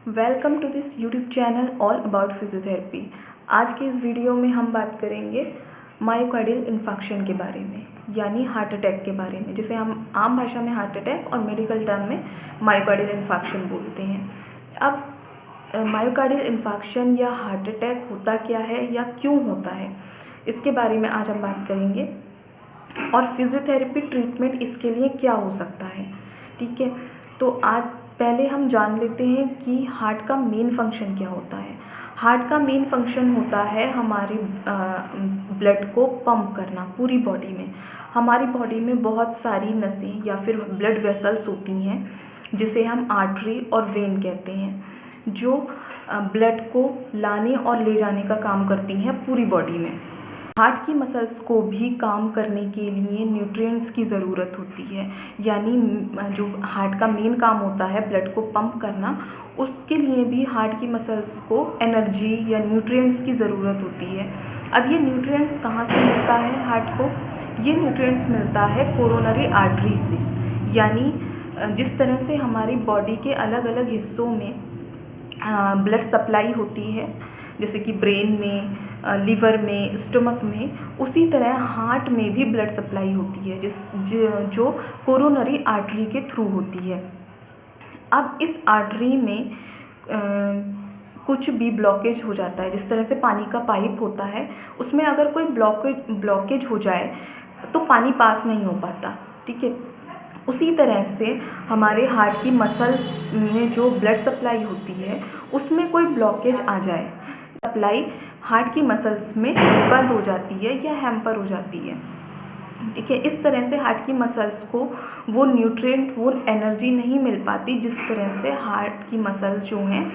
Welcome to this YouTube channel all about physiotherapy. आज के इस वीडियो में हम बात करेंगे मायोकार्डियल इन्फार्क्शन के बारे में, यानी हार्ट अटैक के बारे में, जिसे हम आम भाषा में हार्ट अटैक और मेडिकल टर्म में मायोकार्डियल इन्फार्क्शन बोलते हैं। अब मायोकार्डियल इन्फार्क्शन या हार्ट अटैक होता क्या है या क्यों होता है, इसके बारे में आज हम बात करेंगे और फिजियोथेरेपी ट्रीटमेंट इसके लिए क्या हो सकता है। ठीक है, तो आज पहले हम जान लेते हैं कि हार्ट का मेन फंक्शन क्या होता है। हार्ट का मेन फंक्शन होता है हमारी ब्लड को पंप करना पूरी बॉडी में। हमारी बॉडी में बहुत सारी नसें या फिर ब्लड वेसल्स होती हैं, जिसे हम आर्टरी और वेन कहते हैं, जो ब्लड को लाने और ले जाने का काम करती हैं पूरी बॉडी में। हार्ट की मसल्स को भी काम करने के लिए न्यूट्रिएंट्स की ज़रूरत होती है, यानी जो हार्ट का मेन काम होता है ब्लड को पंप करना, उसके लिए भी हार्ट की मसल्स को एनर्जी या न्यूट्रिएंट्स की ज़रूरत होती है। अब ये न्यूट्रिएंट्स कहाँ से मिलता है हार्ट को? ये न्यूट्रिएंट्स मिलता है कोरोनरी आर्टरी से, यानी जिस तरह से हमारी बॉडी के अलग अलग हिस्सों में ब्लड सप्लाई होती है, जैसे कि ब्रेन में, लीवर में, स्टमक में, उसी तरह हार्ट में भी ब्लड सप्लाई होती है जो कोरोनरी आर्टरी के थ्रू होती है। अब इस आर्टरी में कुछ भी ब्लॉकेज हो जाता है, जिस तरह से पानी का पाइप होता है, उसमें अगर कोई ब्लॉकेज हो जाए तो पानी पास नहीं हो पाता। ठीक है, उसी तरह से हमारे हार्ट की मसल्स में जो ब्लड सप्लाई होती है, उसमें कोई ब्लॉकेज आ जाए, सप्लाई हार्ट की मसल्स में बंद हो जाती है या हैम्पर हो जाती है। ठीक है, इस तरह से हार्ट की मसल्स को वो न्यूट्रिएंट, वो एनर्जी नहीं मिल पाती, जिस तरह से हार्ट की मसल्स जो हैं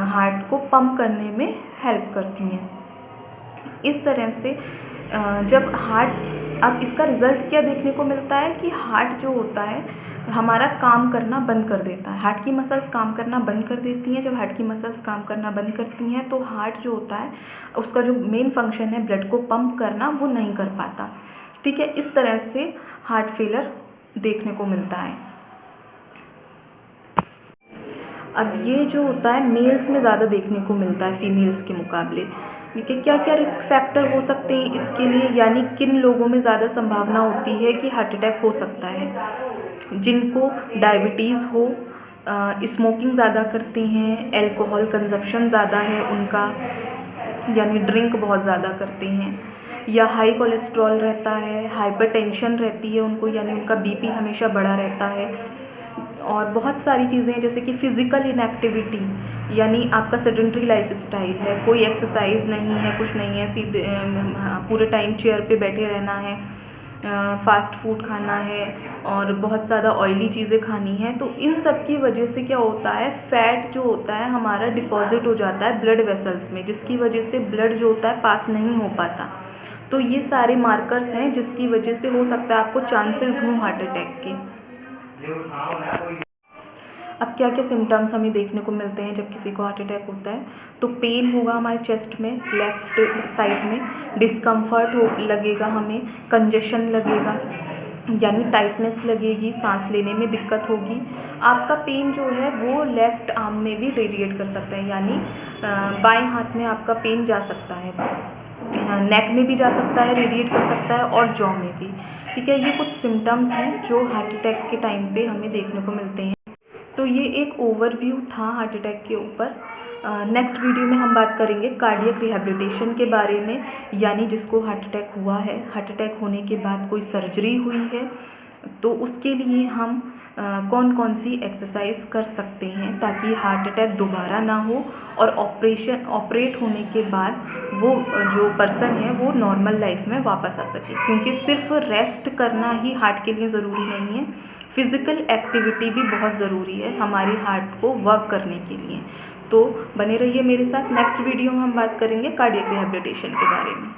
हार्ट को पंप करने में हेल्प करती हैं। इस तरह से जब हार्ट, अब इसका रिज़ल्ट क्या देखने को मिलता है कि हार्ट जो होता है हमारा काम करना बंद कर देता है। हार्ट की मसल्स काम करना बंद कर देती हैं। जब हार्ट की मसल्स काम करना बंद करती हैं तो हार्ट जो होता है, उसका जो मेन फंक्शन है ब्लड को पंप करना, वो नहीं कर पाता। ठीक है, इस तरह से हार्ट फेलियर देखने को मिलता है। अब ये जो होता है मेल्स में ज़्यादा देखने को मिलता है फीमेल्स के मुकाबले। ठीक है, क्या क्या रिस्क फैक्टर हो सकते हैं इसके लिए, यानी किन लोगों में ज़्यादा संभावना होती है कि हार्ट अटैक हो सकता है? जिनको डायबिटीज़ हो, स्मोकिंग ज़्यादा करते हैं, एल्कोहल कंजप्शन ज़्यादा है उनका, यानी ड्रिंक बहुत ज़्यादा करते हैं, या हाई कोलेस्ट्रॉल रहता है, हाइपरटेंशन रहती है उनको, यानी उनका बीपी हमेशा बढ़ा रहता है, और बहुत सारी चीज़ें जैसे कि फ़िज़िकल इनएक्टिविटी, यानी आपका सेडेंटरी लाइफ स्टाइल है, कोई एक्सरसाइज नहीं है, कुछ नहीं है, सीधे पूरे टाइम चेयर पे बैठे रहना है, फ़ास्ट फूड खाना है और बहुत ज़्यादा ऑयली चीज़ें खानी है। तो इन सब की वजह से क्या होता है, फ़ैट जो होता है हमारा डिपॉजिट हो जाता है ब्लड वेसल्स में, जिसकी वजह से ब्लड जो होता है पास नहीं हो पाता। तो ये सारे मार्कर्स हैं जिसकी वजह से हो सकता है आपको चांसेस हों हार्ट अटैक के। अब क्या क्या सिम्टम्स हमें देखने को मिलते हैं जब किसी को हार्ट अटैक होता है? तो पेन होगा हमारे चेस्ट में, लेफ़्ट साइड में, डिस्कम्फर्ट लगेगा हमें, कंजेशन लगेगा, यानी टाइटनेस लगेगी, सांस लेने में दिक्कत होगी। आपका पेन जो है वो लेफ़्ट आर्म में भी रेडिएट कर सकता है, यानी बाएं हाथ में आपका पेन जा सकता है, नेक में भी जा सकता है, रेडिएट कर सकता है, और जॉ में भी। ठीक है, ये कुछ सिम्टम्स हैं जो हार्ट अटैक के टाइम पे हमें देखने को मिलते हैं। तो ये एक ओवरव्यू था हार्ट अटैक के ऊपर। नेक्स्ट वीडियो में हम बात करेंगे कार्डियक रिहैबिलिटेशन के बारे में, यानी जिसको हार्ट अटैक हुआ है, हार्ट अटैक होने के बाद कोई सर्जरी हुई है, तो उसके लिए हम कौन कौन सी एक्सरसाइज कर सकते हैं ताकि हार्ट अटैक दोबारा ना हो, और ऑपरेट होने के बाद वो जो पर्सन है वो नॉर्मल लाइफ में वापस आ सके। क्योंकि सिर्फ रेस्ट करना ही हार्ट के लिए ज़रूरी नहीं है, फिज़िकल एक्टिविटी भी बहुत ज़रूरी है हमारे हार्ट को वर्क करने के लिए। तो बने रहिए मेरे साथ। नेक्स्ट वीडियो में हम बात करेंगे कार्डियक रिहैबिलिटेशन के बारे में।